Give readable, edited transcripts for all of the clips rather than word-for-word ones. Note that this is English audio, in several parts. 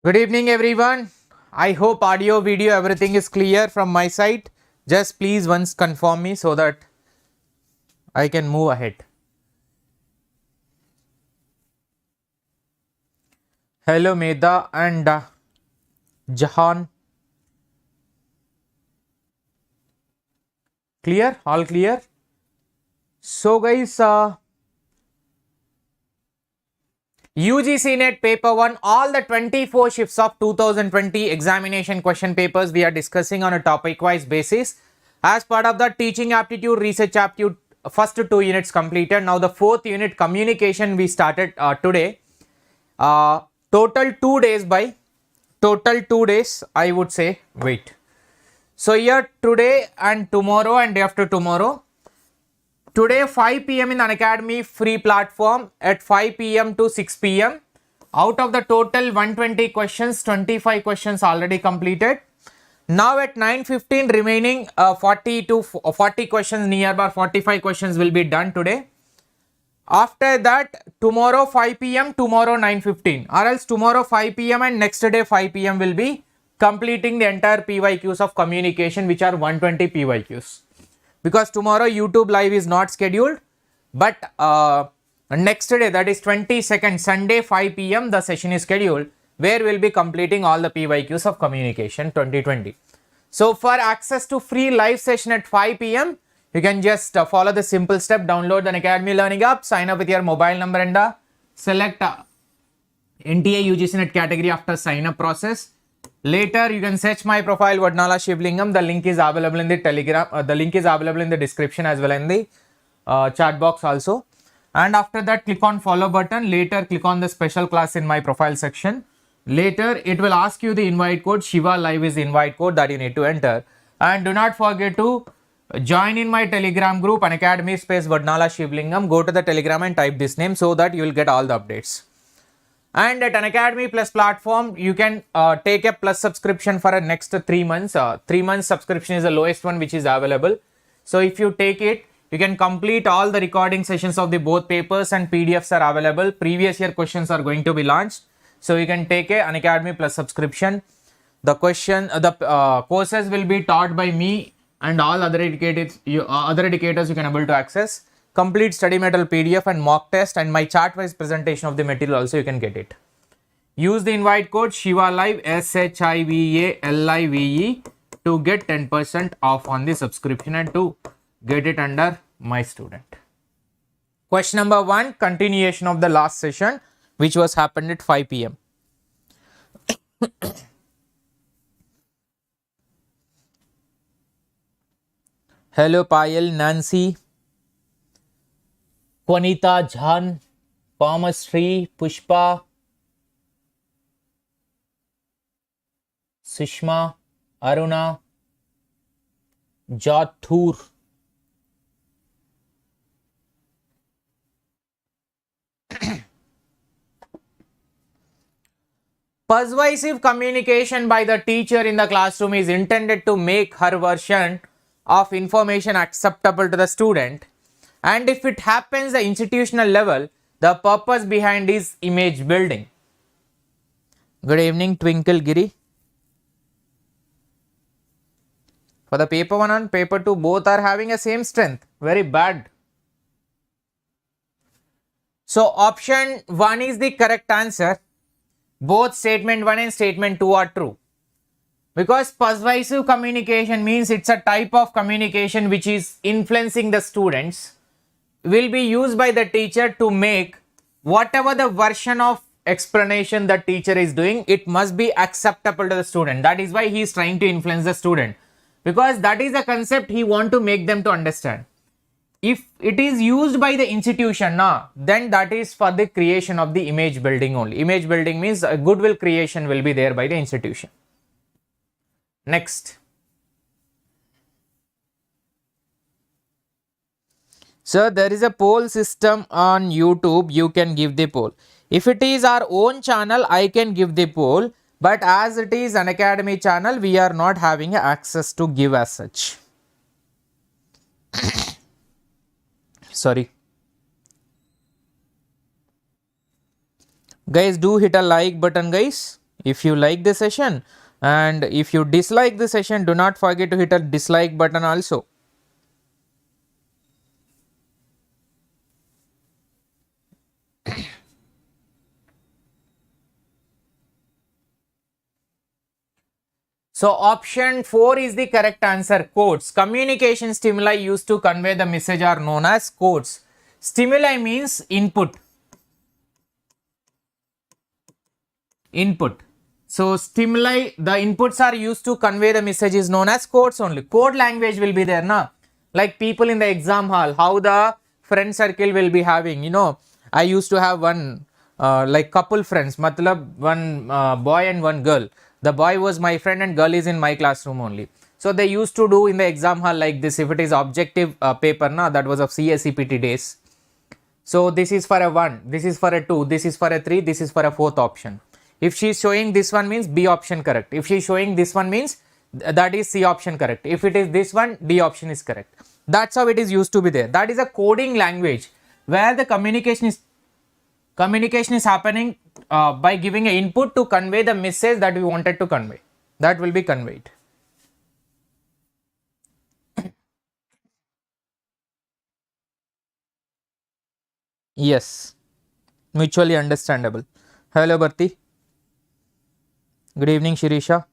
Good evening everyone. I hope audio, video, everything is clear from my side. Just please once confirm me so that I can move ahead. Hello Meda and Jahan. Clear? All clear? So guys, UGC NET paper 1, all the 24 shifts of 2020 examination question papers we are discussing on a topic wise basis. As part of the teaching aptitude, research aptitude, first 2 units completed. Now the 4th unit, communication, we started today. Total 2 days I would say. Wait. So here today and tomorrow and day after tomorrow. Today 5 p.m. in Unacademy free platform at 5 p.m. to 6 p.m. Out of the total 120 questions, 25 questions already completed. Now at 9:15 remaining 40 questions, nearby 45 questions will be done today. After that tomorrow 5 p.m. tomorrow 9:15, or else tomorrow 5 p.m. and next day 5 p.m. will be completing the entire PYQs of communication, which are 120 PYQs. Because tomorrow YouTube live is not scheduled, but next day, that is 22nd Sunday 5 p.m. the session is scheduled, where we'll be completing all the PYQs of communication 2020. So for access to free live session at 5 p.m, you can just follow the simple step: download the Unacademy Learning app, sign up with your mobile number and select NTA-UGC NET category after sign up process. Later, you can search my profile Vodnala Shivalingam. The link is available in the Telegram. The link is available in the description as well in the chat box also. And after that, click on follow button. Later, click on the special class in my profile section. Later, it will ask you the invite code. Shiva Live is the invite code that you need to enter. And do not forget to join in my Telegram group, Unacademy space Vodnala Shivalingam. Go to the Telegram and type this name so that you will get all the updates. And at Unacademy Plus platform, you can take a plus subscription for the next 3 months. 3 months subscription is the lowest one which is available. So if you take it, you can complete all the recording sessions of the both papers, and PDFs are available. Previous year questions are going to be launched. So you can take a Unacademy Plus subscription. The courses will be taught by me and all other educators you can able to access. Complete study material PDF and mock test, and my chart wise presentation of the material also you can get it. Use the invite code Shiva Live SHIVALIVE to get 10% off on the subscription and to get it under my student. Question number 1, continuation of the last session which was happened at 5 p.m. Hello Payal, Nancy, Kwanita, Jhan, Palmastri, Pushpa, Sushma, Aruna, Jathur. Persuasive communication by the teacher in the classroom is intended to make her version of information acceptable to the student. And if it happens at the institutional level, the purpose behind is image building. Good evening, Twinkle Giri. For the paper 1 and paper 2, both are having a same strength. Very bad. So option 1 is the correct answer. Both statement 1 and statement 2 are true. Because persuasive communication means it's a type of communication which is influencing the students, will be used by the teacher to make whatever the version of explanation the teacher is doing, it must be acceptable to the student. That is why he is trying to influence the student, because that is the concept he want to make them to understand. If it is used by the institution, then that is for the creation of the image building only. Image building means a goodwill creation will be there by the institution. Next. Sir, there is a poll system on YouTube. You can give the poll. If it is our own channel, I can give the poll. But as it is an Unacademy channel, we are not having access to give as such. Sorry. Guys, do hit a like button, guys. if you like the session, and if you dislike the session, do not forget to hit a dislike button also. So option 4 is the correct answer. Quotes. Communication stimuli used to convey the message are known as quotes. Stimuli means input. Input. So stimuli, the inputs are used to convey the message is known as quotes only. Code language will be there, na? Like people in the exam hall, how the friend circle will be having. You know, I used to have one like couple friends, matlab one boy and one girl. The boy was my friend and girl is in my classroom only. So they used to do in the exam hall like this. If it is objective paper, na, that was of CSEPT days. So this is for a 1, this is for a 2, this is for a 3, this is for a 4th option. If she is showing this one means B option correct. If she is showing this one means that is C option correct. If it is this one, D option is correct. That's how it is used to be there. That is a coding language where the communication is happening by giving an input to convey the message that we wanted to convey. That will be conveyed. Yes, mutually understandable. Hello, Bharti. Good evening, Shirisha.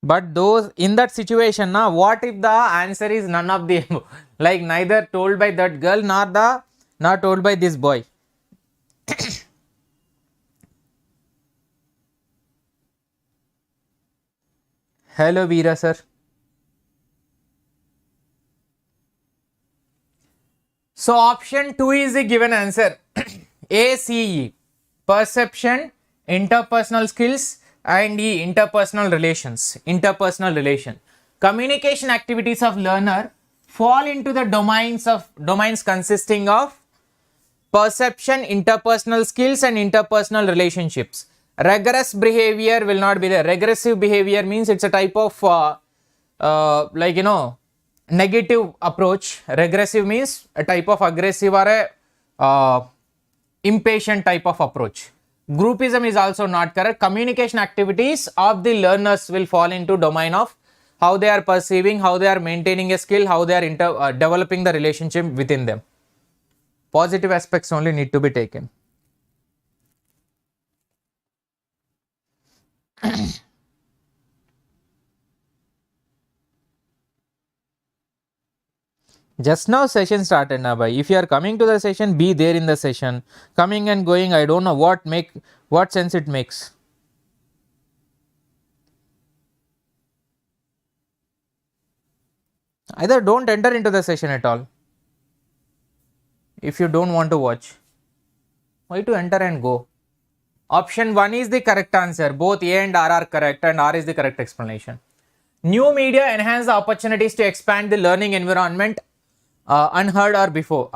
But those in that situation, now what if the answer is none of the like neither told by that girl nor told by this boy? Hello, Veera sir. So option 2 is the given answer. ACE, perception, interpersonal skills, and E, interpersonal relations. Interpersonal relation. Communication activities of learner fall into the domains consisting of perception, interpersonal skills, and interpersonal relationships. Regress behavior will not be there. Regressive behavior means it's a type of like you know, negative approach. Regressive means a type of aggressive or a impatient type of approach. Groupism is also not correct. Communication activities of the learners will fall into domain of how they are perceiving, how they are maintaining a skill, how they are developing the relationship within them. Positive aspects only need to be taken. Just now session started, na bhai. If you are coming to the session, be there in the session. Coming and going, I don't know what sense it makes. Either don't enter into the session at all. If you don't want to watch, why to enter and go? Option 1 is the correct answer. Both A and R are correct, and R is the correct explanation. New media enhance the opportunities to expand the learning environment unheard of before.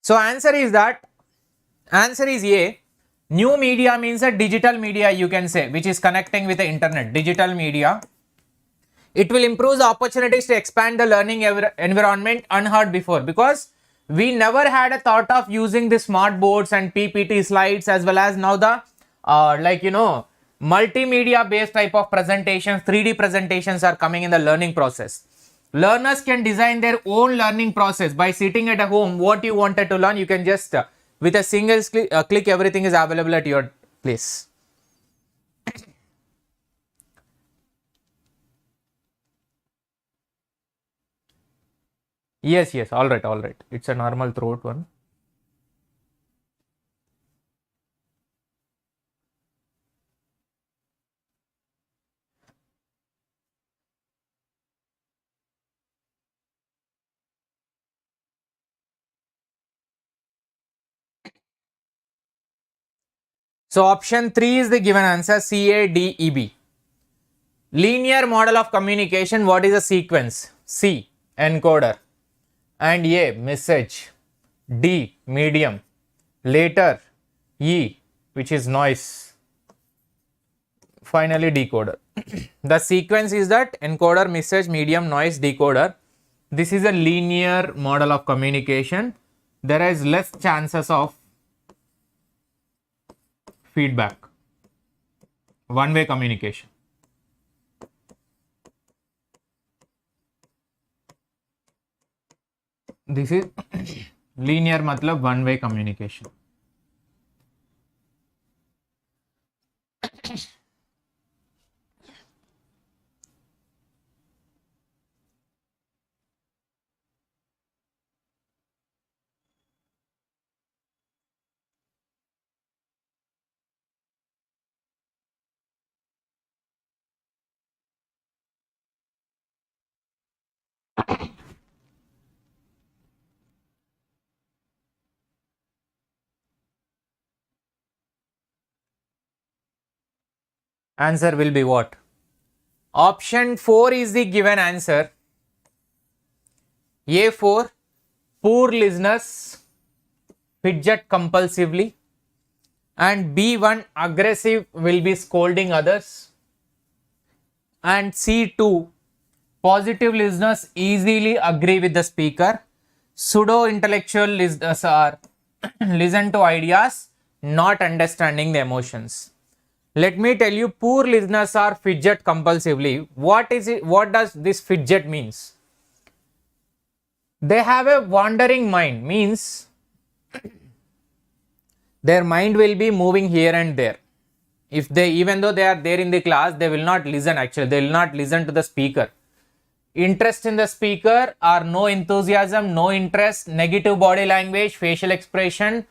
So answer is A. New media means a digital media, you can say, which is connecting with the internet. Digital media. It will improve the opportunities to expand the learning environment unheard before, because we never had a thought of using the smart boards and PPT slides, as well as now the like you know, multimedia based type of presentations, 3D presentations are coming in the learning process. Learners can design their own learning process by sitting at a home. What you wanted to learn, you can just with a single click, everything is available at your place. Yes, yes. All right, all right. It's a normal throat one. So option 3 is the given answer, CADEB. Linear model of communication, what is the sequence? C, encoder, and A, message, D, medium, later E, which is noise, finally decoder. The sequence is that encoder, message, medium, noise, decoder. This is a linear model of communication. There is less chances of feedback, one-way communication. This is linear matlab one-way communication. Answer will be what? Option 4 is the given answer. A4, poor listeners fidget compulsively, and B1, aggressive will be scolding others, and C2, positive listeners easily agree with the speaker. Pseudo intellectual listeners are listen to ideas, not understanding the emotions. Let me tell you, poor listeners are fidget compulsively. What is it? What does this fidget means? They have a wandering mind, means their mind will be moving here and there. If they, even though they are there in the class, they will not listen. Actually, they will not listen to the speaker. Interest in the speaker or no enthusiasm, no interest, negative body language, facial expression,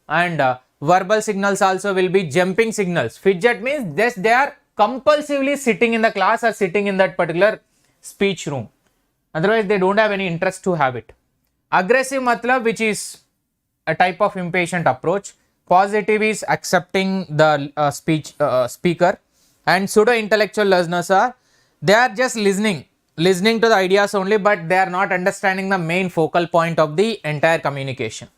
and verbal signals also will be jumping signals. Fidget means this, they are compulsively sitting in the class or sitting in that particular speech room. Otherwise, they don't have any interest to have it. Aggressive matlab, which is a type of impatient approach. Positive is accepting the speaker, and pseudo intellectual listeners are, they are just listening to the ideas only, but they are not understanding the main focal point of the entire communication.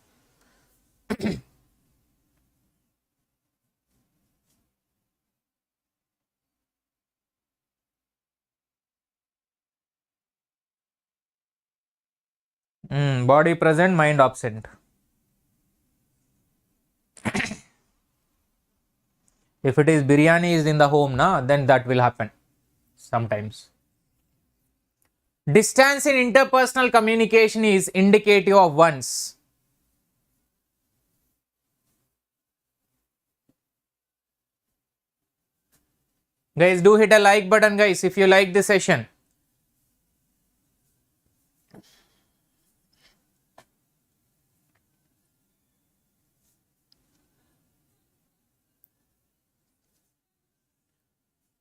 Body present, mind absent. If it is biryani is in the home, then that will happen sometimes. Distance in interpersonal communication is indicative of one's. Guys, do hit a like button, guys, if you like this session.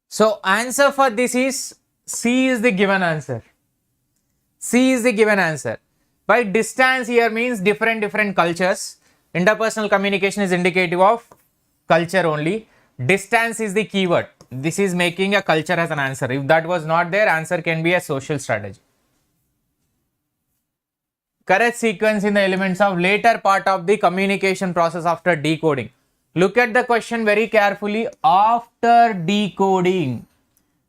So answer for this is C is the given answer. C is the given answer. By distance here means different cultures. Interpersonal communication is indicative of culture only. Distance is the keyword. This is making a culture as an answer. If that was not there, answer can be a social strategy. Correct sequence in the elements of later part of the communication process after decoding. Look at the question very carefully. After decoding,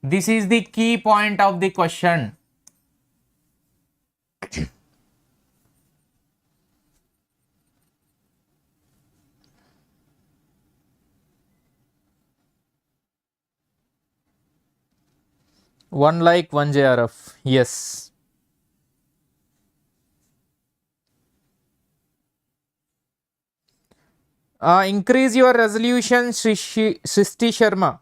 this is the key point of the question. One like, one JRF. Yes. Increase your resolution, Sristi Sharma.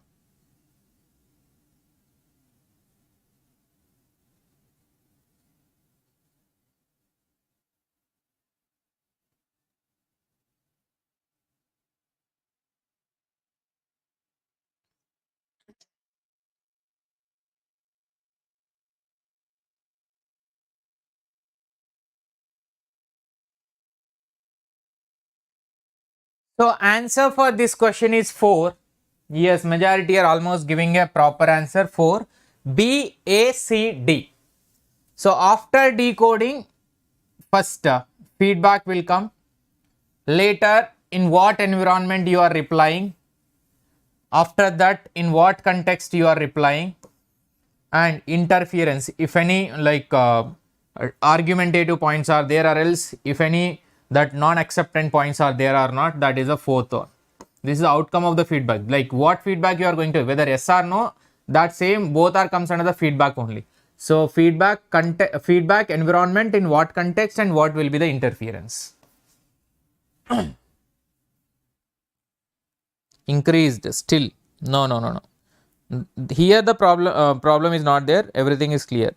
So answer for this question is 4. Yes, majority are almost giving a proper answer 4. B, A, C, D. So after decoding, first feedback will come. Later, in what environment you are replying. After that, in what context you are replying. And interference, if any, like argumentative points are there, or else if any that non-acceptant points are there or not, that is a fourth one. This is the outcome of the feedback, like what feedback you are going to, whether yes or no, that same both are comes under the feedback only. So feedback, feedback, environment, in what context, and what will be the interference. Increased still, no. Here the problem is not there, everything is clear.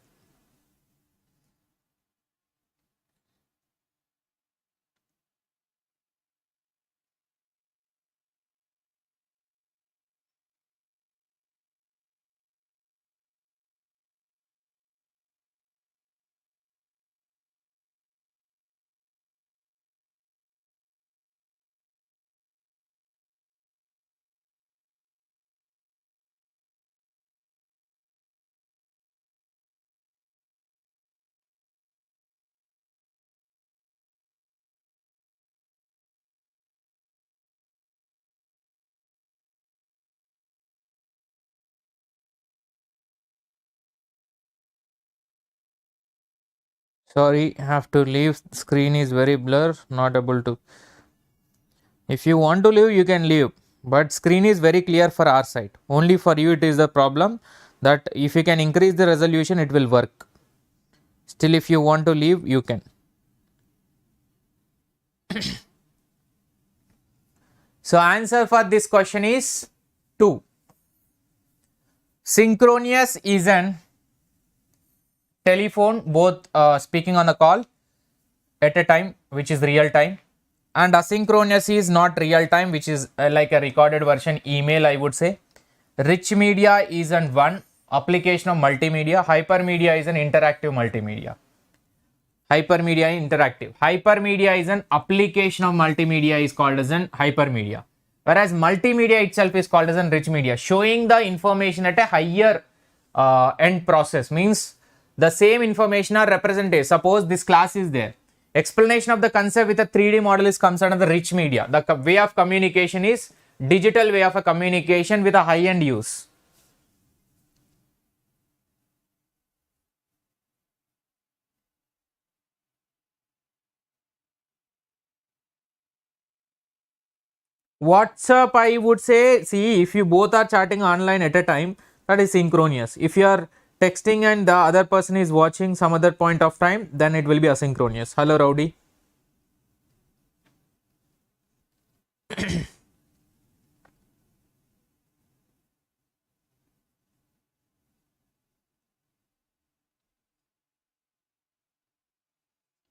Sorry, have to leave, screen is very blur, not able to. If you want to leave, you can leave, but screen is very clear for our side. Only for you it is the problem, that if you can increase the resolution, it will work. Still, if you want to leave, you can. So answer for this question is 2. Synchronous is an telephone, both speaking on the call at a time, which is real time, and asynchronous is not real time, which is like a recorded version, email, I would say. Rich media is an one application of multimedia. Hypermedia is an interactive multimedia. Hypermedia interactive. Hypermedia is an application of multimedia, is called as an hypermedia. Whereas multimedia itself is called as an rich media, showing the information at a higher end process, means the same information are represented. Suppose this class is there. Explanation of the concept with a 3D model is comes under the rich media. The way of communication is digital way of a communication with a high end use. WhatsApp, I would say, see, if you both are chatting online at a time, that is synchronous. If you are texting and the other person is watching some other point of time, then it will be asynchronous. Hello, Rowdy.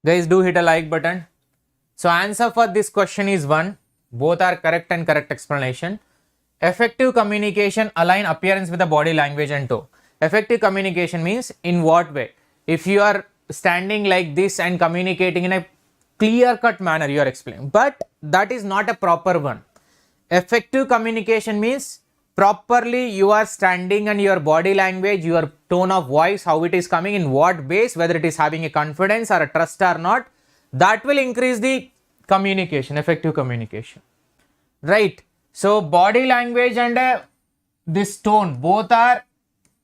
Guys, do hit a like button. So answer for this question is 1. Both are correct and correct explanation. Effective communication align appearance with the body language and tone. Effective communication means in what way? If you are standing like this and communicating in a clear cut manner, you are explaining, but that is not a proper one. Effective communication means properly you are standing and your body language, your tone of voice, how it is coming, in what base, whether it is having a confidence or a trust or not, that will increase the communication, effective communication, right? So body language and this tone both are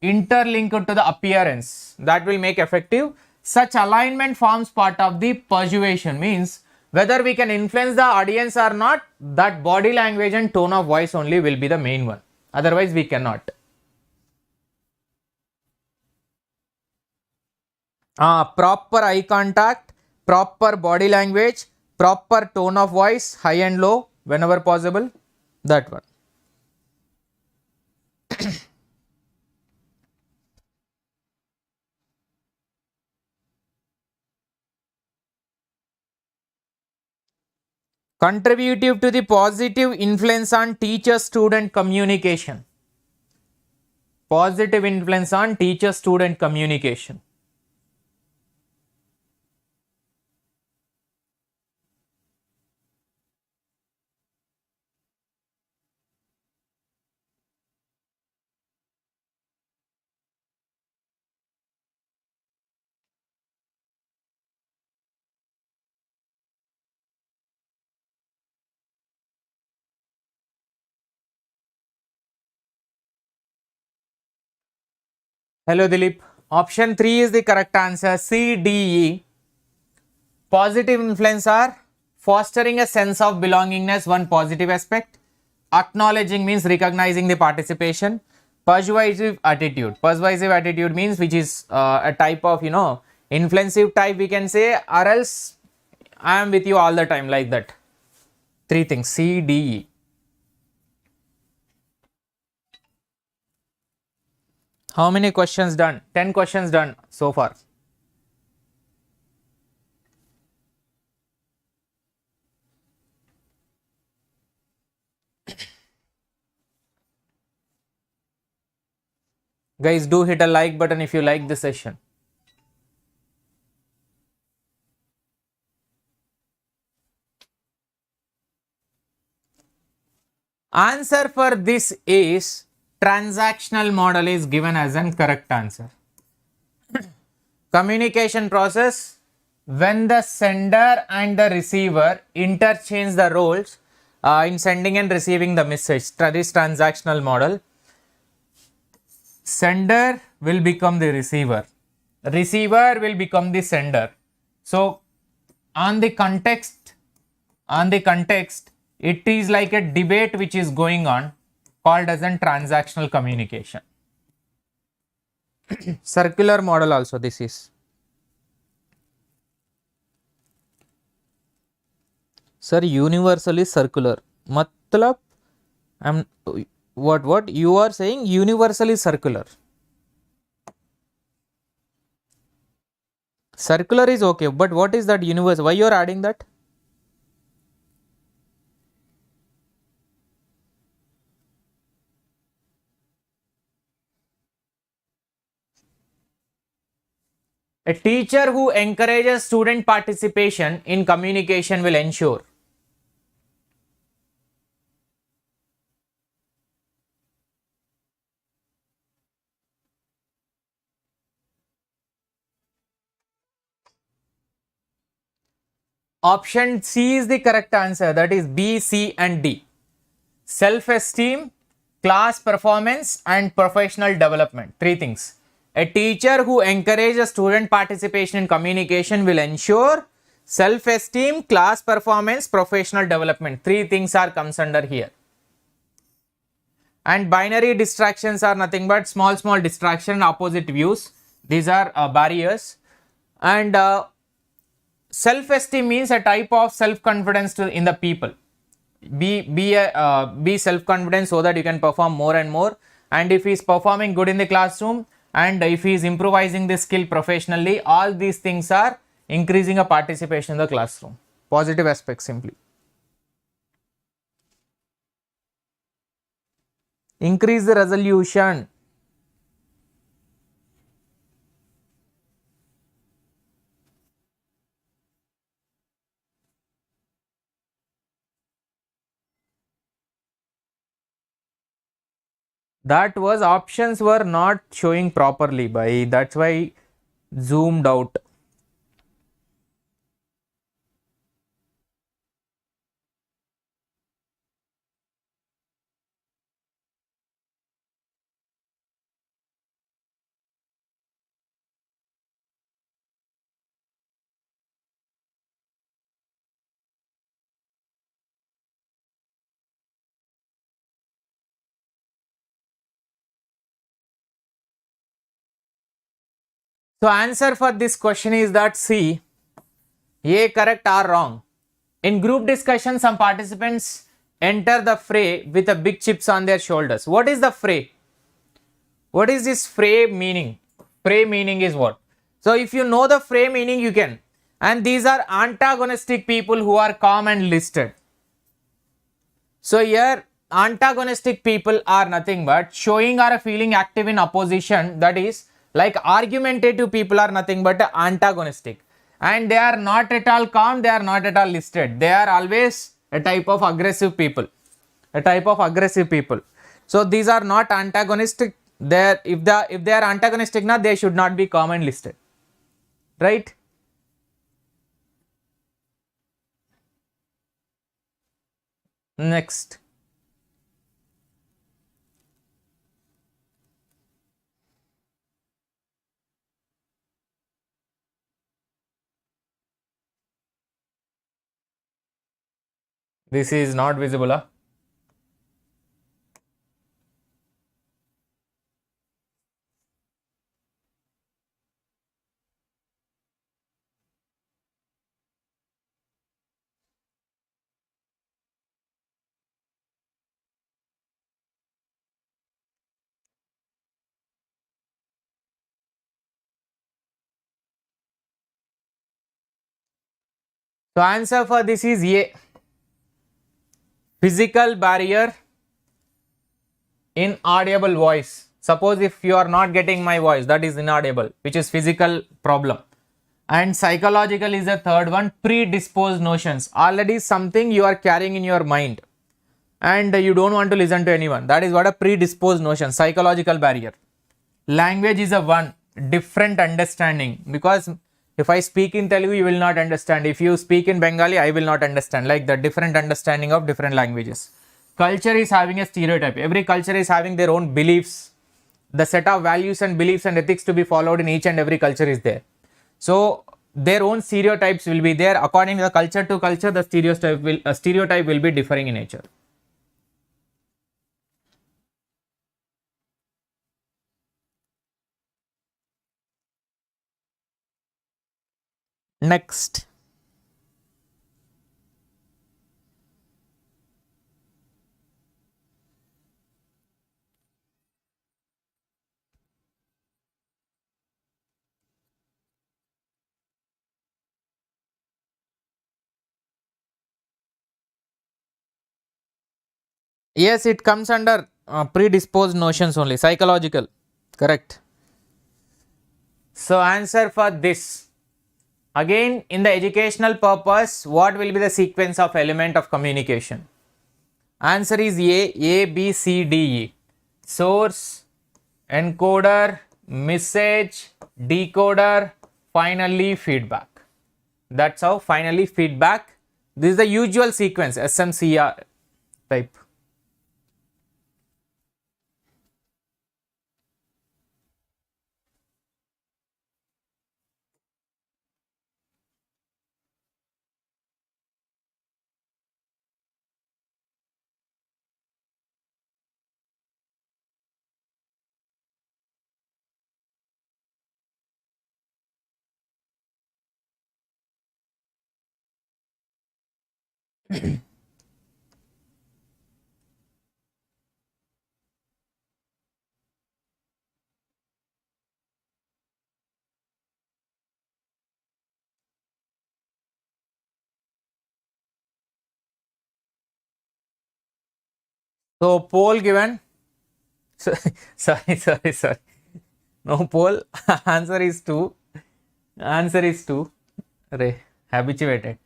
interlinked to the appearance, that will make effective. Such alignment forms part of the persuasion, means whether we can influence the audience or not, that body language and tone of voice only will be the main one, otherwise we cannot. Proper eye contact, proper body language, proper tone of voice, high and low whenever possible, that one. Contributive to the positive influence on teacher-student communication. Positive influence on teacher-student communication. Hello Dilip. Option 3 is the correct answer. C, D, E. Positive influence are fostering a sense of belongingness, one positive aspect. Acknowledging means recognizing the participation. Persuasive attitude. Persuasive attitude means which is a type of, influensive type we can say, or else I am with you all the time, like that. 3 things. C, D, E. How many questions done? 10 questions done so far. Guys, do hit a like button if you like the session. Answer for this is transactional model is given as an correct answer. Communication process, when the sender and the receiver interchange the roles in sending and receiving the message. That is transactional model. Sender will become the receiver. Receiver will become the sender. So on the context, it is like a debate which is going on, called as a transactional communication. Circular model also this is. Sir, universally circular. Matlab, what you are saying, universally circular. Circular is okay, but what is that universe? Why you are adding that? A teacher who encourages student participation in communication will ensure. Option C is the correct answer. That is B, C and D. Self-esteem, class performance and professional development. 3 things. A teacher who encourages student participation in communication will ensure self-esteem, class performance, professional development. 3 things are comes under here. And binary distractions are nothing but small distraction, opposite views. These are barriers. And self-esteem means a type of self-confidence in the people. Be self-confident so that you can perform more and more. And if he is performing good in the classroom, and if he is improvising the skill professionally, all these things are increasing a participation in the classroom. Positive aspects simply. Increase the resolution. That was options were not showing properly, by that's why zoomed out. So answer for this question is that C. A correct or wrong. In group discussion, some participants enter the fray with a big chips on their shoulders. What is the fray? What is this fray meaning? Fray meaning is what? So if you know the fray meaning, you can. And these are antagonistic people who are calm and listed. So here antagonistic people are nothing but showing or feeling active in opposition. That is like argumentative people are nothing but antagonistic. And they are not at all calm, they are not at all listed. They are always a type of aggressive people. A type of aggressive people. So these are not antagonistic. If they are antagonistic, now they should not be calm and listed. Right? Next. This is not visible, huh? So answer for this is A. Physical barrier in audible voice. Suppose if you are not getting my voice, that is inaudible, which is physical problem. And psychological is the third one, predisposed notions. Already something you are carrying in your mind and you don't want to listen to anyone. That is what a predisposed notion, psychological barrier. Language is a one, different understanding, because if I speak in Telugu, you will not understand. If you speak in Bengali, I will not understand. Like the different understanding of different languages. Culture is having a stereotype. Every culture is having their own beliefs. The set of values and beliefs and ethics to be followed in each and every culture is there. So their own stereotypes will be there. According to the culture to culture, the stereotype will be differing in nature. Next. Yes, it comes under predisposed notions only, psychological. Correct. So answer for this. Again, in the educational purpose, what will be the sequence of element of communication? Answer is A, B, C, D, E. Source, encoder, message, decoder, finally feedback. That's how finally feedback. This is the usual sequence, SMCR type. So poll given. Sorry. No poll. Answer is 2. Answer is 2. Habituated.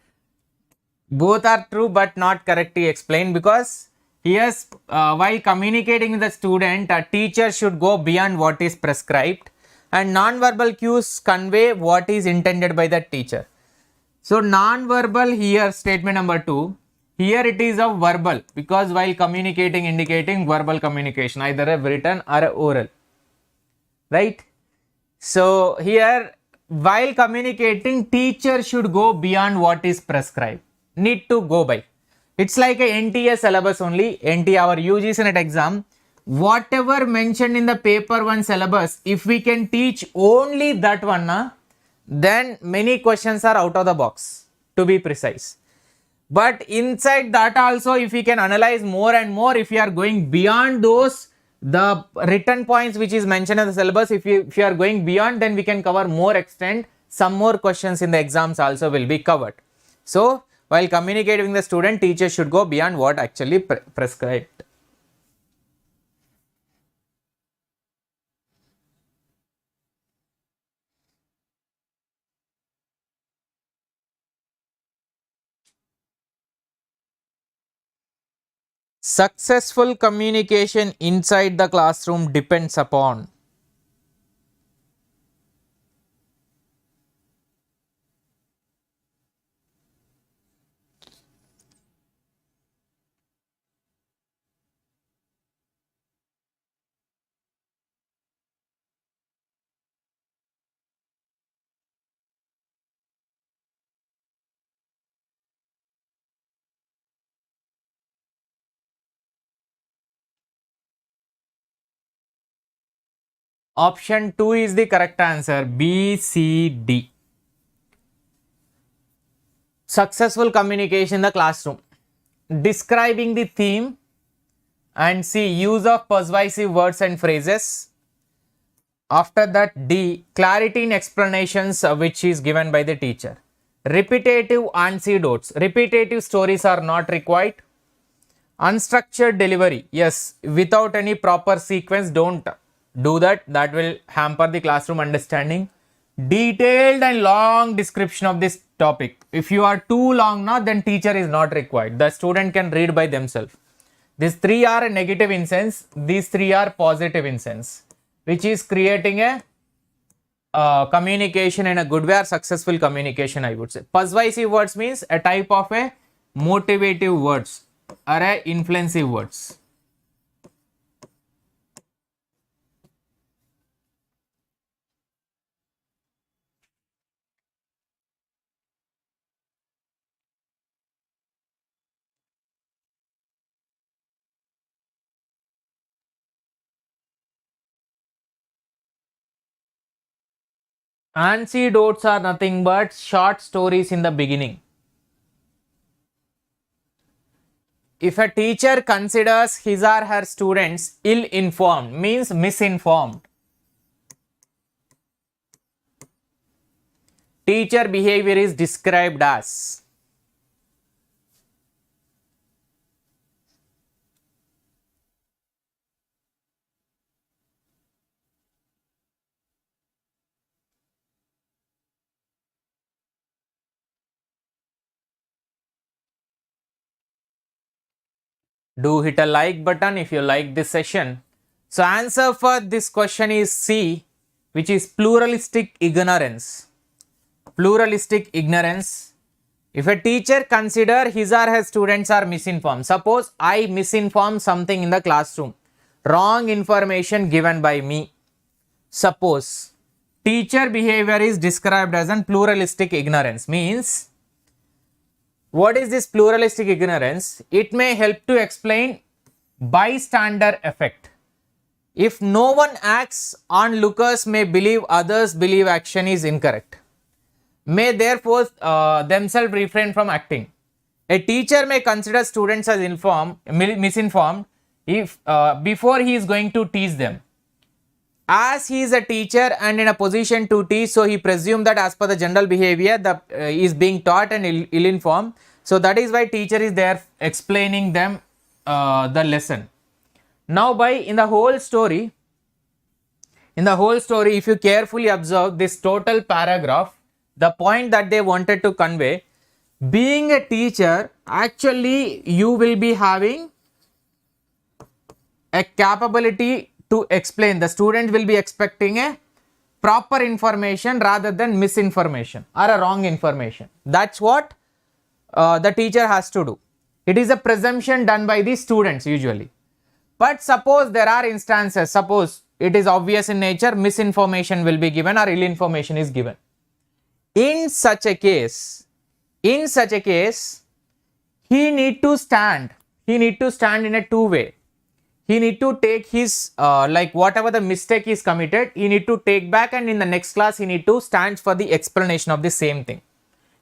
Both are true but not correctly explained, because here while communicating with the student, a teacher should go beyond what is prescribed, and non-verbal cues convey what is intended by the teacher. So non-verbal here, statement number 2, here it is a verbal, because while communicating indicating verbal communication, either a written or a oral, right? So here while communicating, teacher should go beyond what is prescribed, need to go by. It's like a NTA syllabus only, NTA our UGC NET exam. Whatever mentioned in the paper 1 syllabus, if we can teach only that one, then many questions are out of the box, to be precise. But inside that also, if we can analyze more and more, if we are going beyond those, the written points which is mentioned in the syllabus, if you are going beyond, then we can cover more extent. Some more questions in the exams also will be covered. So while communicating with the student, teacher should go beyond what actually prescribed. Successful communication inside the classroom depends upon. Option 2 is the correct answer. B, C, D. Successful communication in the classroom. Describing the theme, and C, use of persuasive words and phrases. After that, D, clarity in explanations which is given by the teacher. Repetitive anecdotes. Repetitive stories are not required. Unstructured delivery. Yes, without any proper sequence, don't do that. That will hamper the classroom understanding. Detailed and long description of this topic. If you are too long now, then teacher is not required. The student can read by themselves. These three are negative in sense. These three are positive in sense, which is creating a communication in a good way or successful communication, I would say. Persuasive words means a type of a motivative words or a influensive words. Anecdotes are nothing but short stories in the beginning. If a teacher considers his or her students ill-informed, means misinformed. Teacher behavior is described as. Do hit a like button if you like this session. So answer for this question is C, which is pluralistic ignorance. Pluralistic ignorance. If a teacher consider his or her students are misinformed, suppose I misinform something in the classroom, wrong information given by me. Suppose teacher behavior is described as an pluralistic ignorance, means what is this pluralistic ignorance? It may help to explain bystander effect. If no one acts, onlookers may believe others believe action is incorrect, may therefore themselves refrain from acting. A teacher may consider students as misinformed if before he is going to teach them. As he is a teacher and in a position to teach, so he presumes that as per the general behavior, the is being taught and ill-informed. So that is why teacher is there explaining them the lesson. Now in the whole story, if you carefully observe this total paragraph, the point that they wanted to convey, being a teacher, actually you will be having a capability to explain. The student will be expecting a proper information rather than misinformation or a wrong information. That's what the teacher has to do. It is a presumption done by the students usually. But suppose there are instances, suppose it is obvious in nature, misinformation will be given or ill information is given. In such a case, he need to stand in a two-way. He need to take his like whatever the mistake is committed, he need to take back, and in the next class he need to stand for the explanation of the same thing.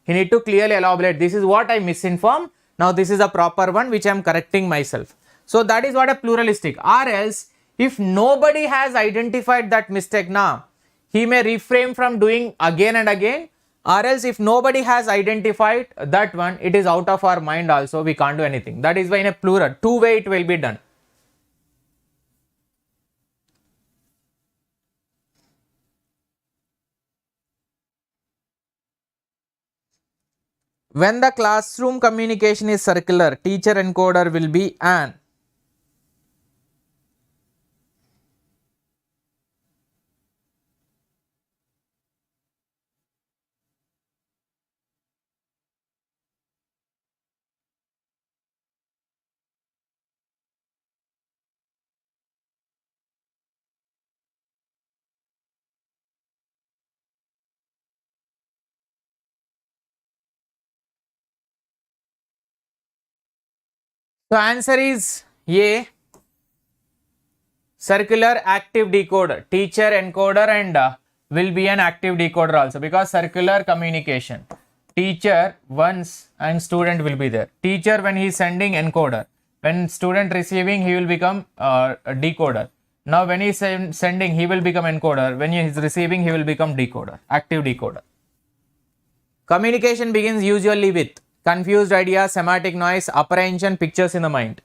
He need to clearly elaborate, this is what I misinformed, now this is a proper one which I am correcting myself. So that is what a pluralistic. Or else if nobody has identified that mistake now, he may refrain from doing again and again, or else if nobody has identified that one, it is out of our mind also, we can't do anything. That is why in a plural, two-way it will be done. When the classroom communication is circular, teacher encoder will be an. So answer is A. circular active decoder, teacher encoder and will be an active decoder also, because circular communication, teacher once and student will be there. Teacher when he is sending encoder, when student receiving he will become a decoder. Now when he is sending he will become encoder, when he is receiving he will become decoder, active decoder. Communication begins usually with confused ideas, semantic noise, apprehension, pictures in the mind.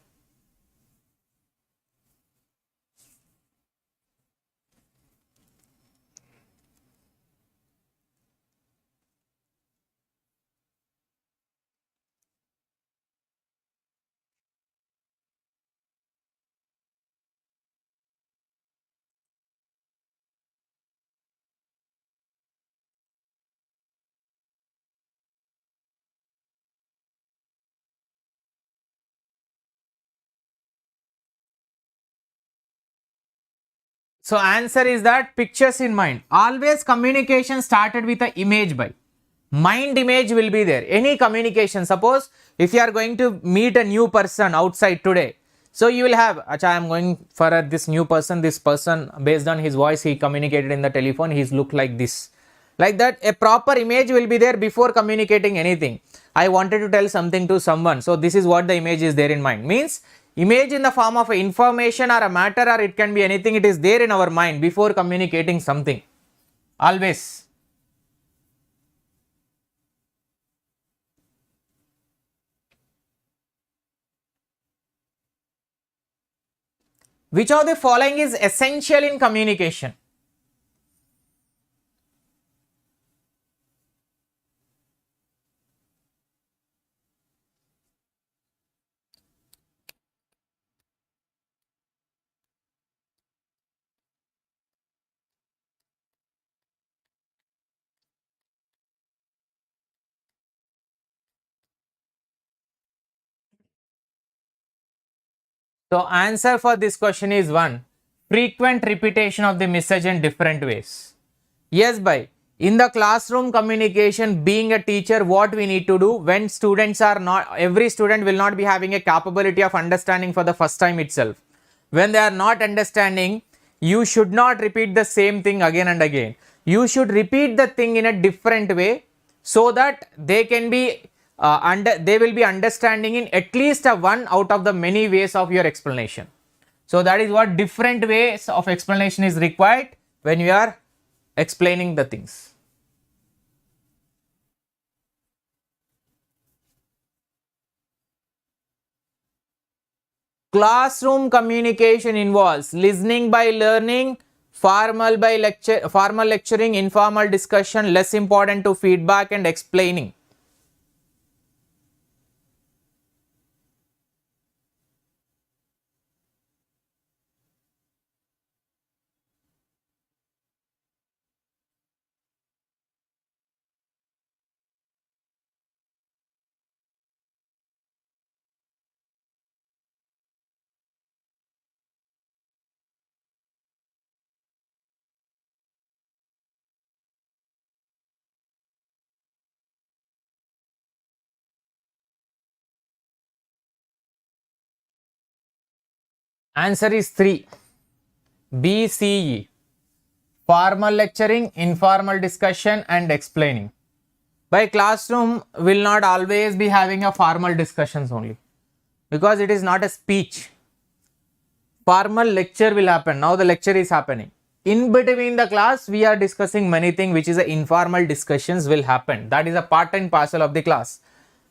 So answer is that pictures in mind. Always communication started with an image by. Mind image will be there. Any communication, suppose if you are going to meet a new person outside today, so you will have, Acha, I am going for this new person, this person based on his voice he communicated in the telephone, he's look like this. Like that, a proper image will be there before communicating anything. I wanted to tell something to someone, so this is what the image is there in mind. Means image in the form of information or a matter, or it can be anything, it is there in our mind before communicating something. Always. Which of the following is essential in communication? So answer for this question is 1. Frequent repetition of the message in different ways. Yes, bhai. In the classroom communication, being a teacher, what we need to do when students are not, every student will not be having a capability of understanding for the first time itself. When they are not understanding, you should not repeat the same thing again and again. You should repeat the thing in a different way so that they can be they will be understanding in at least a one out of the many ways of your explanation. So that is what different ways of explanation is required when you are explaining the things. Classroom communication involves listening by learning, formal lecturing, informal discussion, less important to feedback and explaining. Answer is 3. BCE. Formal lecturing, informal discussion and explaining. By classroom will not always be having a formal discussions only, because it is not a speech. Formal lecture will happen. Now the lecture is happening. In between the class, we are discussing many things, which is a informal discussions will happen. That is a part and parcel of the class.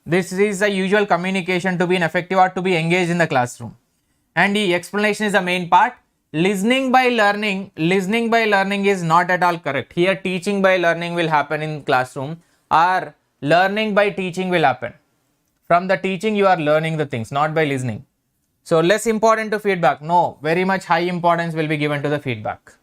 This is a usual communication to be effective or to be engaged in the classroom. And the explanation is the main part. Listening by learning is not at all correct. Here teaching by learning will happen in classroom, or learning by teaching will happen. From the teaching you are learning the things, not by listening. So less important to feedback. No, very much high importance will be given to the feedback.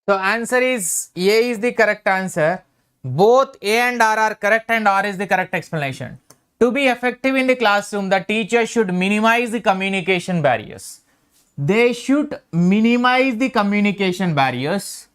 So answer is A is the correct answer. Both A and R are correct and R is the correct explanation. To be effective in the classroom, the teacher should minimize the communication barriers. They should minimize the communication barriers.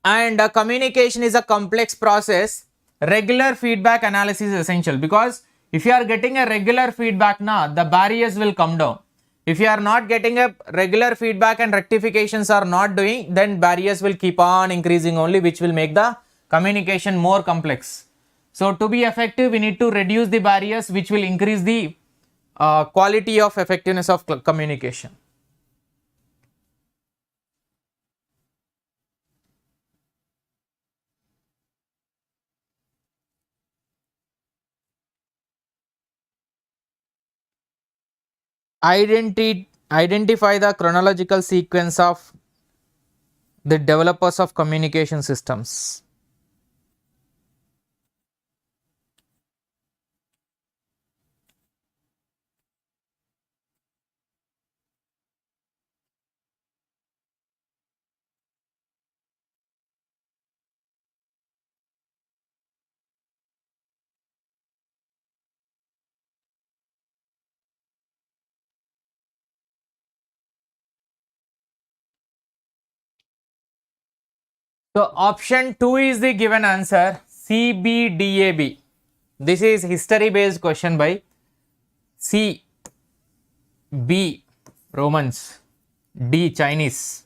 And communication is a complex process. Regular feedback analysis is essential, because if you are getting a regular feedback now, the barriers will come down. If you are not getting a regular feedback and rectifications are not doing, then barriers will keep on increasing only, which will make the communication more complex. So to be effective, we need to reduce the barriers, which will increase the quality of effectiveness of communication. Identify the chronological sequence of the developers of communication systems. So option 2 is the given answer, CBDAB. This is history based question by C, B Romans, D Chinese,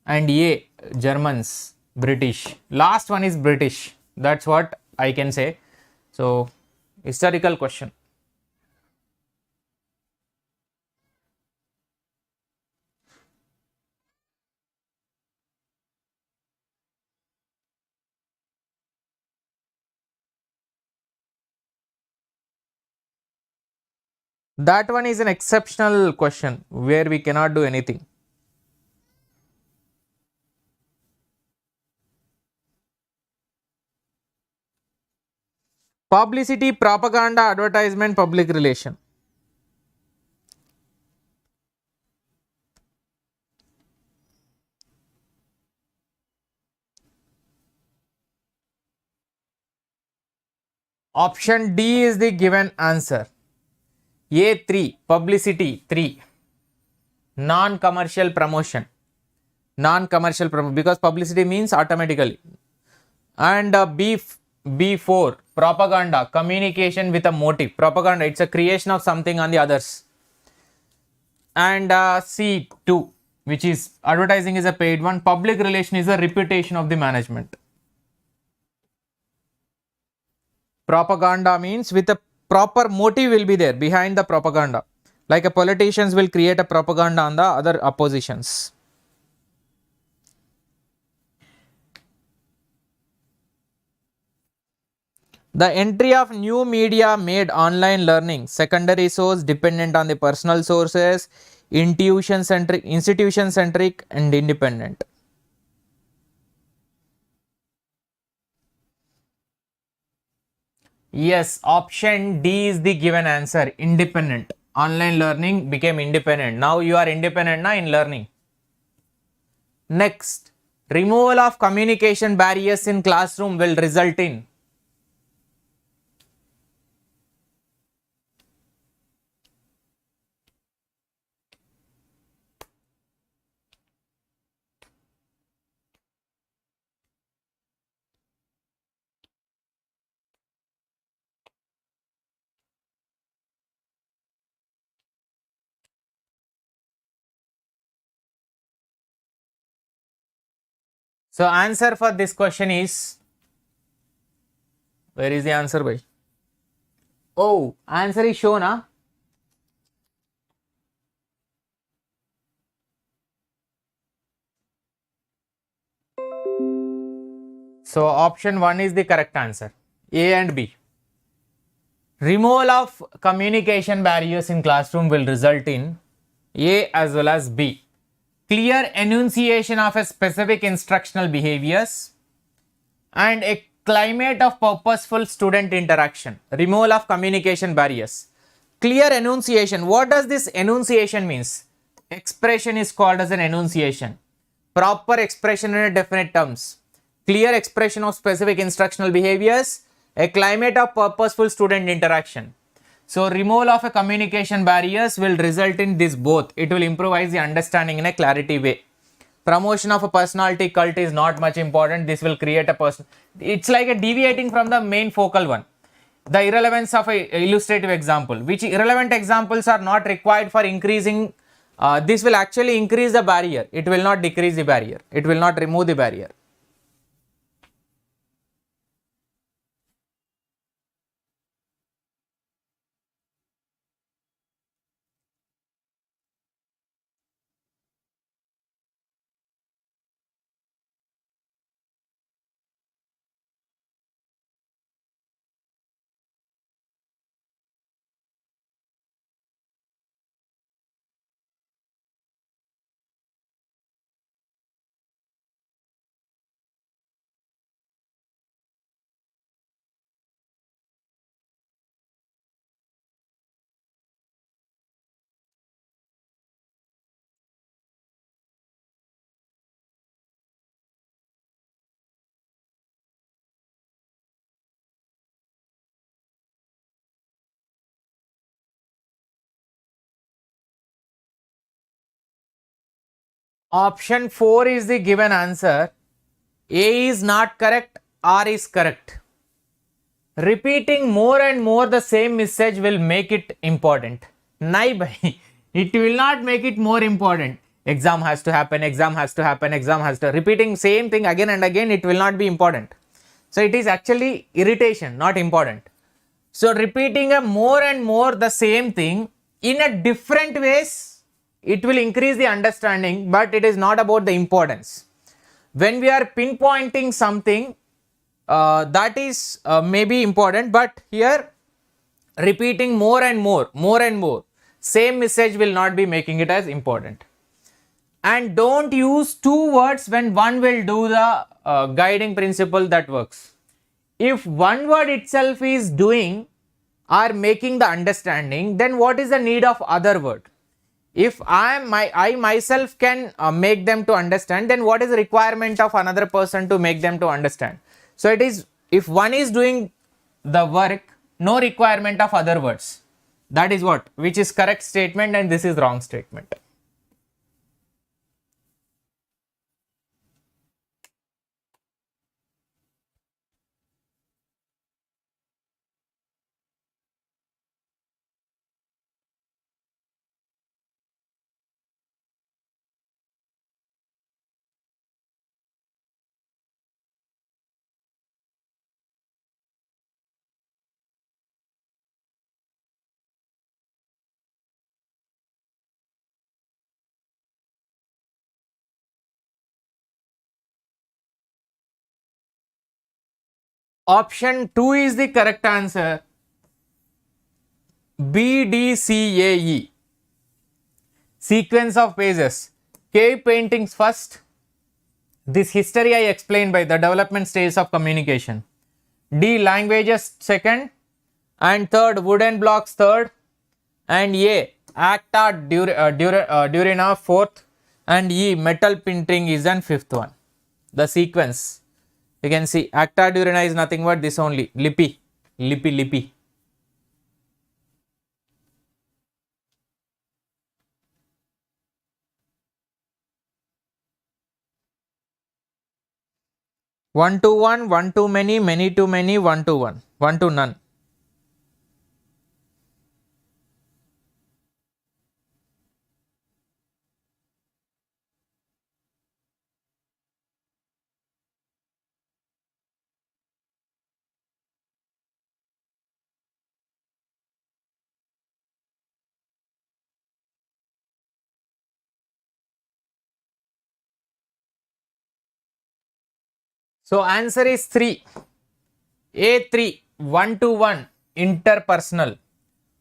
and A Germans, British. Last one is British. That's what I can say. So historical question. That one is an exceptional question where we cannot do anything. Publicity, propaganda, advertisement, public relation. Option D is the given answer. A3, publicity. 3, non-commercial promotion. Non-commercial promotion, because publicity means automatically. And B4, propaganda, communication with a motive. Propaganda, it's a creation of something on the others. And C2, which is advertising, is a paid one. Public relation is a reputation of the management. Propaganda means with a proper motive will be there behind the propaganda. Like a politicians will create a propaganda on the other oppositions. The entry of new media made online learning secondary source, dependent on the personal sources, institution centric and independent. Yes, option D is the given answer, independent. Online learning became independent. Now you are independent now in learning. Next, removal of communication barriers in classroom will result in. So answer for this question is, where is the answer by? Oh, answer is shown, huh? So option 1 is the correct answer, A and B. Removal of communication barriers in classroom will result in A as well as B. Clear enunciation of a specific instructional behaviors and a climate of purposeful student interaction. Removal of communication barriers. Clear enunciation. What does this enunciation means? Expression is called as an enunciation. proper expression in a definite terms, clear expression of specific instructional behaviors, a climate of purposeful student interaction. So removal of a communication barriers will result in this both. It will improvise the understanding in a clarity way. Promotion of a personality cult is not much important. This will create a person. It's like a deviating from the main focal one. The irrelevance of a illustrative example, which irrelevant examples are not required for increasing. This will actually increase the barrier. It will not decrease the barrier. It will not remove the barrier. Option 4 is the given answer. A is not correct, R is correct. Repeating more and more the same message will make it important. Nahi bhai, it will not make it more important. Exam has to happen, exam has to happen, exam has to. Repeating same thing again and again, it will not be important. So it is actually irritation, not important. So repeating a more and more the same thing in a different ways, it will increase the understanding, but it is not about the importance. When we are pinpointing something, that is maybe important, but here repeating more and more, same message will not be making it as important. And don't use two words when one will do the guiding principle that works. If one word itself is doing or making the understanding, then what is the need of other word? If I myself can make them to understand, then what is the requirement of another person to make them to understand? So it is, if one is doing the work, no requirement of other words. That is what, which is correct statement, and this is wrong statement. Option 2 is the correct answer. BDCAE. Sequence of pages. Cave paintings first. This history I explained by the development stages of communication. D. Languages second. And third, wooden blocks third. And A. Acta Durina fourth. And E. Metal printing is an fifth one. The sequence. You can see Acta Durina is nothing but this only. Lipi. 1 to 1, 1 to many, many to many, 1 to 1, 1 to none. So answer is 3. A3, 1 to 1, interpersonal.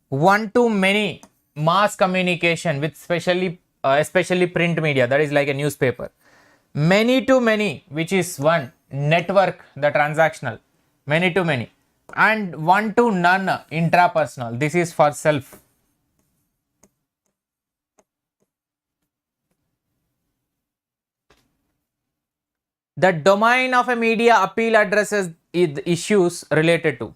1 to many, mass communication with especially print media, that is like a newspaper. Many to many, which is 1, network, the transactional. Many to many. And 1 to none, intrapersonal. This is for self. The domain of a media appeal addresses issues related to.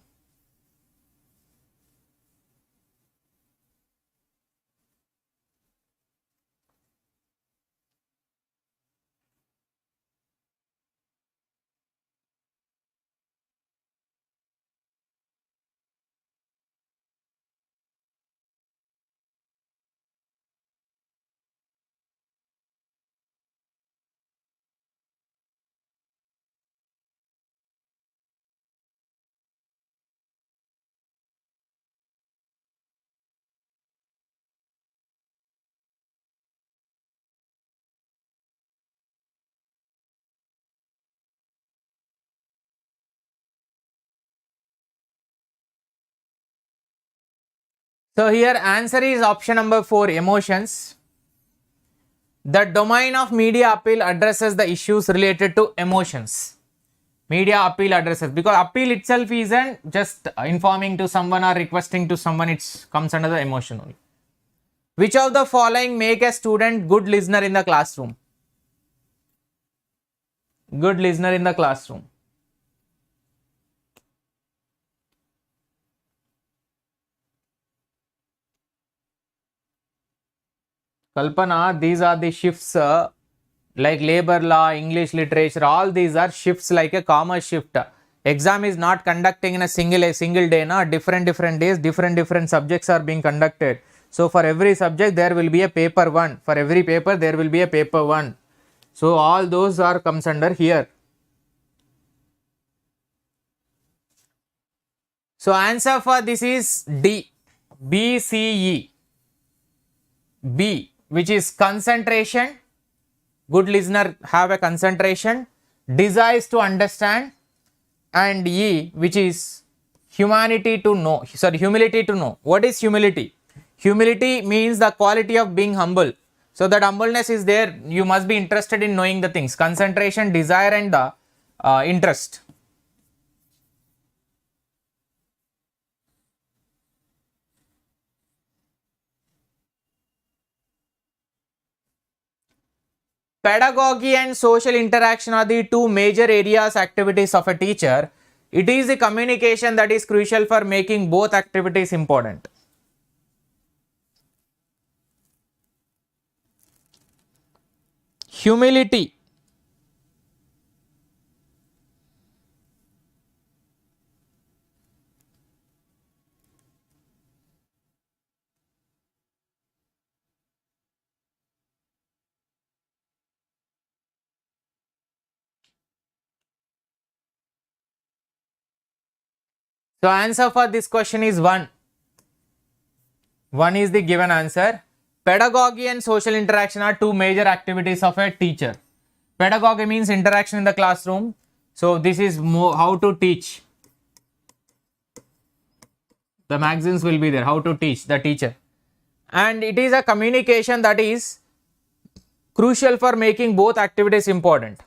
So here answer is option number 4, emotions. The domain of media appeal addresses the issues related to emotions. Media appeal addresses, because appeal itself isn't just informing to someone or requesting to someone, it comes under the emotion only. Which of the following make a student good listener in the classroom? Good listener in the classroom. Kalpana, these are the shifts like labor law, English literature, all these are shifts like a commerce shift. Exam is not conducting in a single day, na? Different days, different subjects are being conducted. So for every subject there will be a paper 1. For every paper there will be a paper 1. So all those are comes under here. So answer for this is D, B, C, E. B, which is concentration. Good listener have a concentration, desires to understand, and E, which is humility to know. What is humility? Humility means the quality of being humble. So that humbleness is there. You must be interested in knowing the things. Concentration, desire, and the interest. Pedagogy and social interaction are the two major areas activities of a teacher. It is the communication that is crucial for making both activities important. Humility. So answer for this question is 1. 1 is the given answer. Pedagogy and social interaction are two major activities of a teacher. Pedagogy means interaction in the classroom. So this is more how to teach. The magazines will be there, how to teach, the teacher. And it is a communication that is crucial for making both activities important.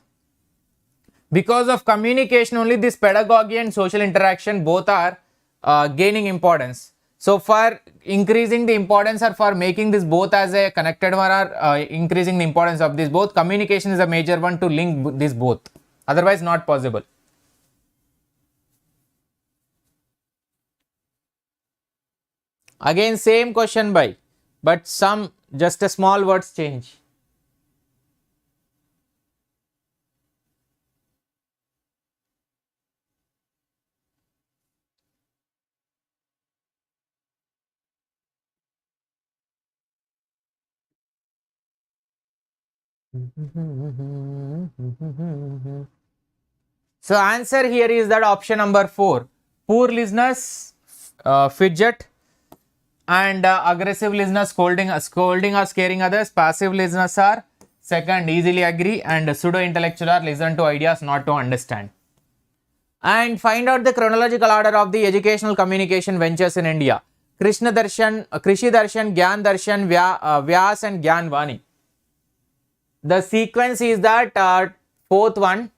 Because of communication only, this pedagogy and social interaction both are gaining importance. So for increasing the importance or for making this both as a connected one or increasing the importance of this both, communication is a major one to link this both. Otherwise not possible. Again same question but some just a small words change. So answer here is that option number 4. Poor listeners fidget, and aggressive listeners scolding or scaring others. Passive listeners are second, easily agree, and pseudo intellectual are listen to ideas not to understand. And find out the chronological order of the educational communication ventures in India. Krishna Darshan, Krishi Darshan, Gyan Darshan, Vyas and Gyan Vani. The sequence is that fourth one,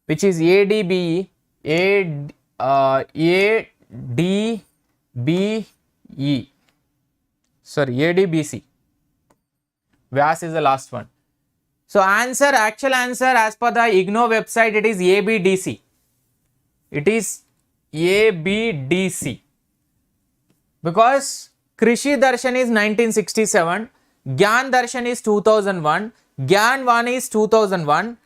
which is ADBE, ADBE, sorry, ADBC. Vyas is the last one. So actual answer as per the IGNOU website, it is aBDC. It is aBDC. Because Krishi Darshan is 1967, Gyan Darshan is 2001, Gyan 1 is 2001,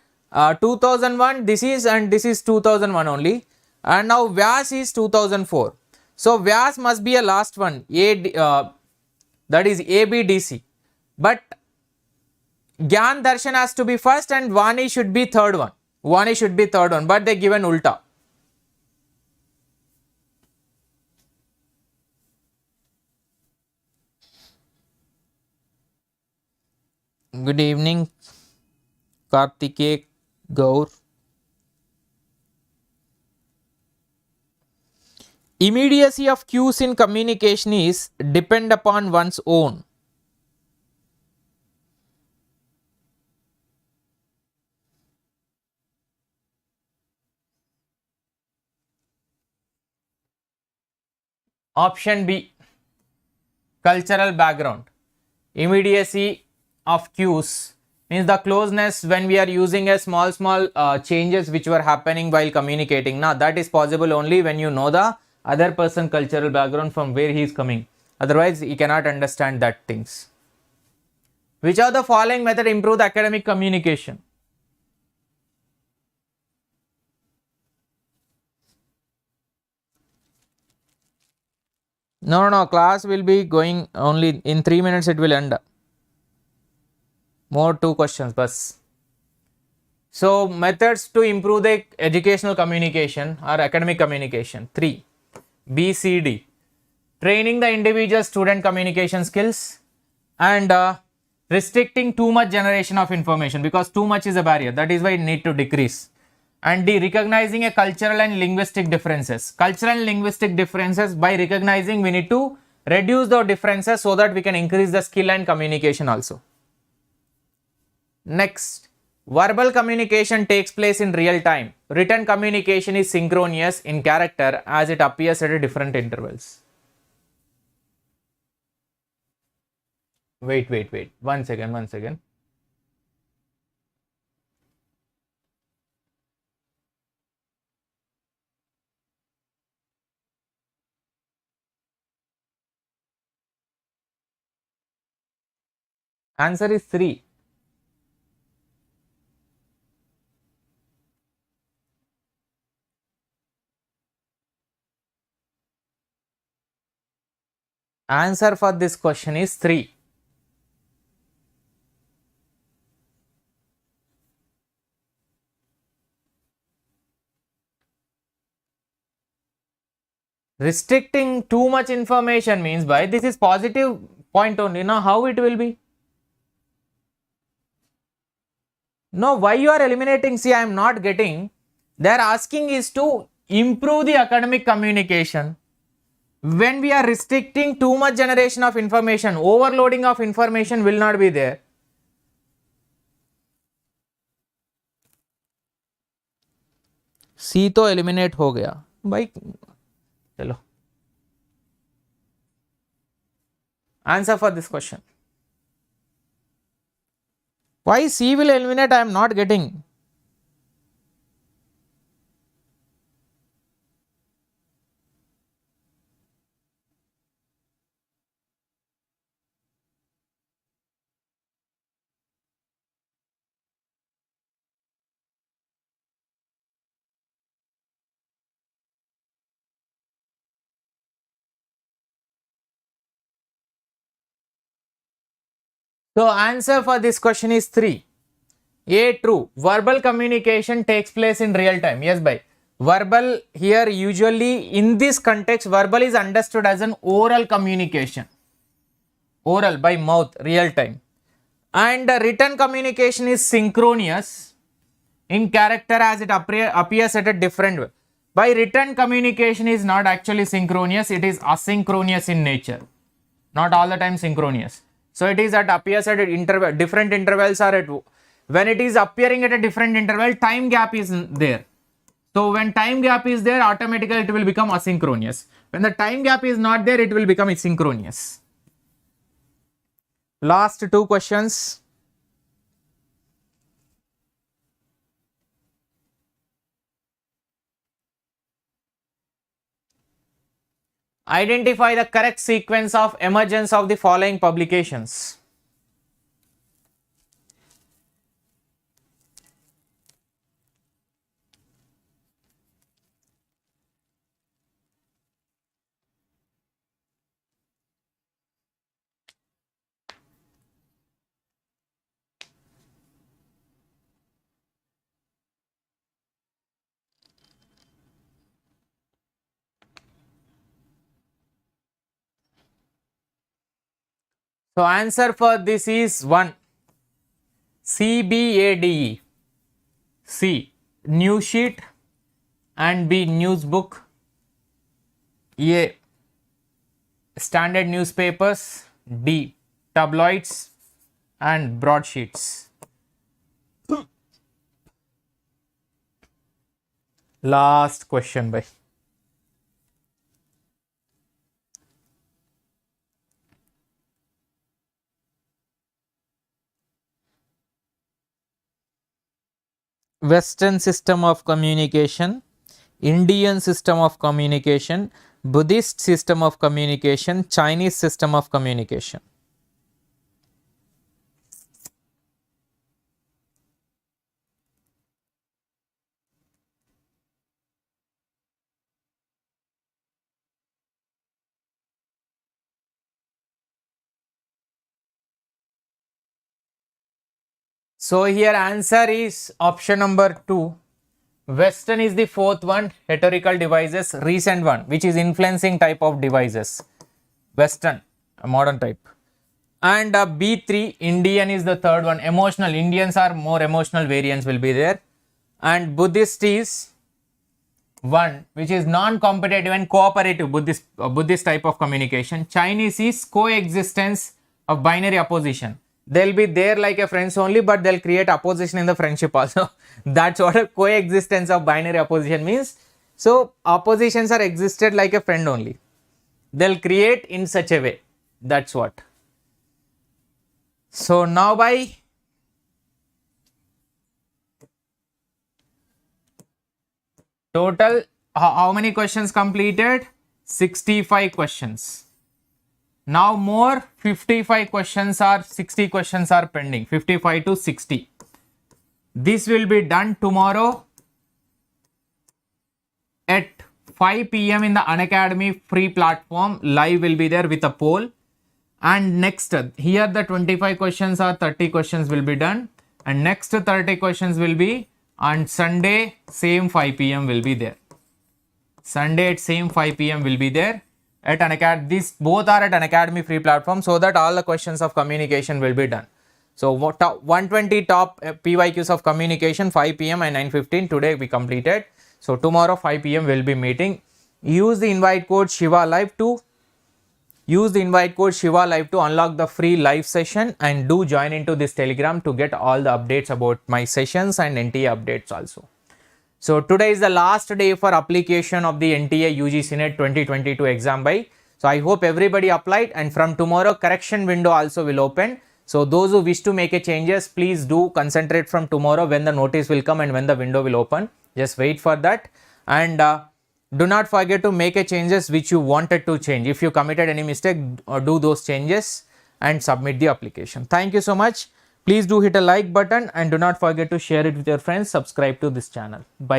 2001 this is, and this is 2001 only, and now Vyas is 2004. So Vyas must be a last one, that is aBDC. But Gyan Darshan has to be first and Vani should be third one. Vani should be third one, but they given ulta. Good evening, Kartikeya Gaur. Immediacy of cues in communication is depend upon one's own. Option B, cultural background. Immediacy of cues means the closeness when we are using a small changes which were happening while communicating. Now that is possible only when you know the other person cultural background from where he is coming. Otherwise he cannot understand that things. Which of the following method improve the academic communication? No, class will be going only in 3 minutes, it will end. More 2 questions, bus. So methods to improve the educational communication or academic communication. 3. BCD. Training the individual student communication skills and restricting too much generation of information, because too much is a barrier. That is why it need to decrease. And D, recognizing a cultural and linguistic differences. Cultural and linguistic differences, by recognizing we need to reduce the differences so that we can increase the skill and communication also. Next, verbal communication takes place in real time. Written communication is synchronous in character as it appears at different intervals. Wait. One second. Answer is 3. Answer for this question is 3. Restricting too much information means by this is positive point only. Now how it will be? No, why you are eliminating? See, I am not getting. They are asking is to improve the academic communication. When we are restricting too much generation of information, overloading of information will not be there. C तो eliminate हो गया भाई. चलो. Answer for this question. Why C will eliminate? I am not getting. So answer for this question is 3. A, true. Verbal communication takes place in real time. Yes, bhai. Verbal here usually in this context, verbal is understood as an oral communication. Oral by mouth, real time. And written communication is synchronous in character as it appears at a different way. By written communication is not actually synchronous, it is asynchronous in nature. Not all the time synchronous. So it is at appears at different intervals are at, when it is appearing at a different interval, time gap is there. So when time gap is there, automatically it will become asynchronous. When the time gap is not there, it will become synchronous. Last 2 questions. Identify the correct sequence of emergence of the following publications. So answer for this is 1. CBADE. C. News sheet, and B. News book. A. Standard newspapers. D. Tabloids and broadsheets. Last question, bhai. Western system of communication, Indian system of communication, Buddhist system of communication, Chinese system of communication. So here answer is option number 2. Western is the fourth one, rhetorical devices, recent one, which is influencing type of devices. Western, a modern type. And B3, Indian is the third one, emotional. Indians are more emotional variants will be there. And Buddhist is one, which is non-competitive and cooperative Buddhist type of communication. Chinese is coexistence of binary opposition. They'll be there like a friends only, but they'll create opposition in the friendship also. That's what a coexistence of binary opposition means. So oppositions are existed like a friend only. They'll create in such a way. That's what. So now by total, how many questions completed? 65 questions. Now more 55 questions or 60 questions are pending, 55 to 60. This will be done tomorrow at 5 p.m. in the Unacademy free platform. Live will be there with a poll. And next, here the 25 questions or 30 questions will be done. And next 30 questions will be on Sunday, same 5 p.m. will be there. Sunday at same 5 p.m. will be there. At Unacademy, these both are at Unacademy free platform, so that all the questions of communication will be done. So 120 top PYQs of communication, 5 p.m. and 9:15 today we completed. So tomorrow 5 p.m. we'll be meeting. Use the invite code Shiva Live to unlock the free live session, and do join into this Telegram to get all the updates about my sessions and NTA updates also. So today is the last day for application of the NTA-UGC NET 2022 exam by. So I hope everybody applied, and from tomorrow correction window also will open. So those who wish to make a changes, please do concentrate from tomorrow when the notice will come and when the window will open. Just wait for that, and do not forget to make a changes which you wanted to change. If you committed any mistake, do those changes and submit the application. Thank you so much. Please do hit a like button and do not forget to share it with your friends. Subscribe to this channel. Bye.